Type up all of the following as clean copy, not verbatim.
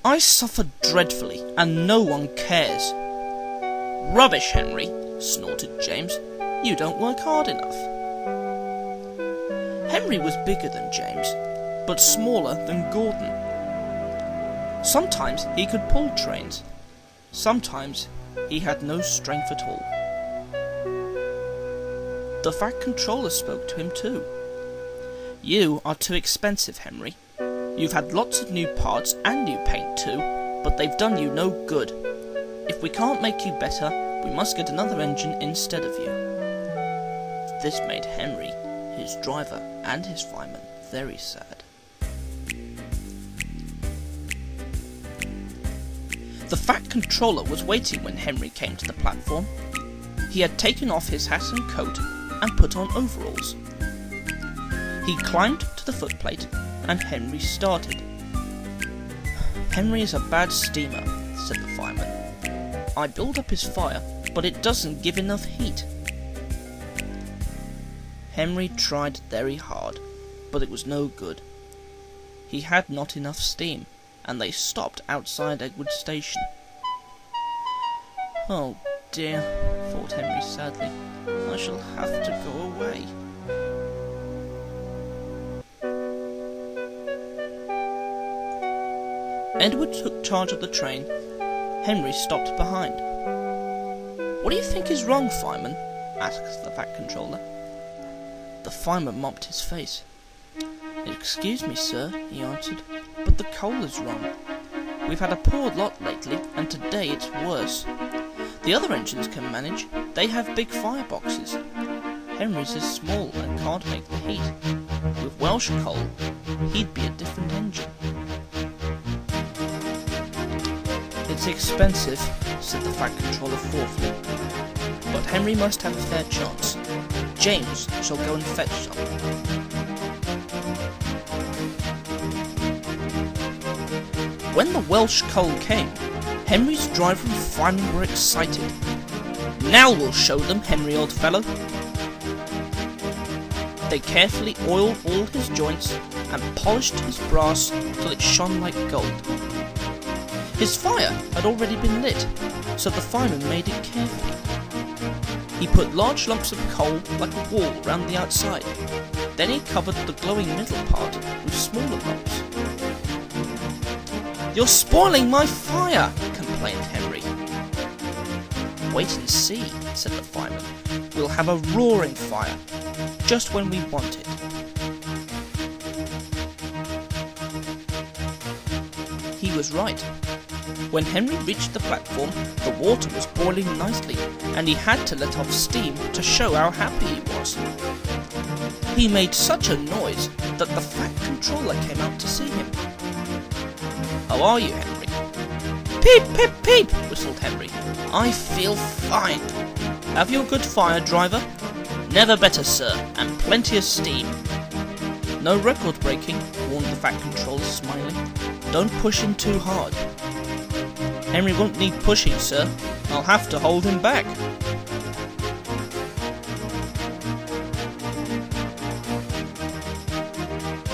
I suffered dreadfully, and no one cares." "Rubbish, Henry," snorted James. "You don't work hard enough." Henry was bigger than James, but smaller than Gordon. Sometimes he could pull trains. Sometimes he had no strength at all. The Fat Controller spoke to him too. "You are too expensive, Henry. You've had lots of new parts and new paint too, but they've done you no good. If we can't make you better, we must get another engine instead of you." This made Henry, his driver, and his fireman very sad. The Fat Controller was waiting when Henry came to the platform. He had taken off his hat and coat and put on overalls. He climbed to the footplate and Henry started. "Henry is a bad steamer," said the fireman. "I build up his fire, but it doesn't give enough heat." Henry tried very hard, but it was no good. He had not enough steam, and they stopped outside Edgewood Station. "Oh dear," thought Henry sadly, "I shall have to go away." Edward took charge of the train. Henry stopped behind. "What do you think is wrong, fireman?" asked the Fat Controller. The fireman mopped his face. "Excuse me, sir," he answered, "but the coal is wrong. We've had a poor lot lately, and today it's worse. The other engines can manage. They have big fireboxes. Henry's is small and can't make the heat. With Welsh coal, he'd be a different engine." "It's expensive," said the Fat Controller thoughtfully, "but Henry must have a fair chance. James shall go and fetch some." When the Welsh coal came, Henry's driver and fireman were excited. "Now we'll show them, Henry, old fellow." They carefully oiled all his joints and polished his brass till it shone like gold. His fire had already been lit, so the fireman made it carefully. He put large lumps of coal like a wall round the outside. Then he covered the glowing middle part with smaller lumps. "You're spoiling my fire," complained Henry. "Wait and see," said the fireman. "We'll have a roaring fire, just when we want it." He was right. When Henry reached the platform, the water was boiling nicely, and he had to let off steam to show how happy he was. He made such a noise that the Fat Controller came out to see him. "How are you, Henry?" "Peep, peep, peep," whistled Henry. "I feel fine." "Have you a good fire, driver?" "Never better, sir, and plenty of steam." "No record breaking," warned the Fat Controller, smiling. "Don't push him too hard." "Henry won't need pushing, sir. I'll have to hold him back."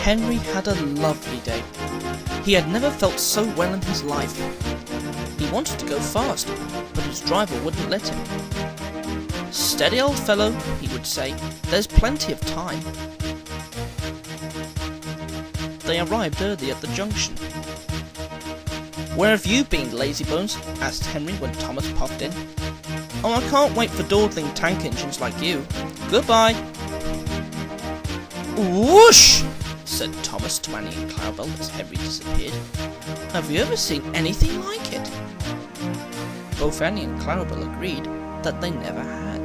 Henry had a lovely day. He had never felt so well in his life. He wanted to go fast, but his driver wouldn't let him. "Steady, old fellow," he would say. "There's plenty of time." They arrived early at the junction. "Where have you been, lazybones?" asked Henry when Thomas puffed in. "Oh, I can't wait for dawdling tank engines like you. Goodbye." "Whoosh!" said Thomas to Annie and Clarabelle as Henry disappeared. "Have you ever seen anything like it?" Both Annie and Clarabelle agreed that they never had.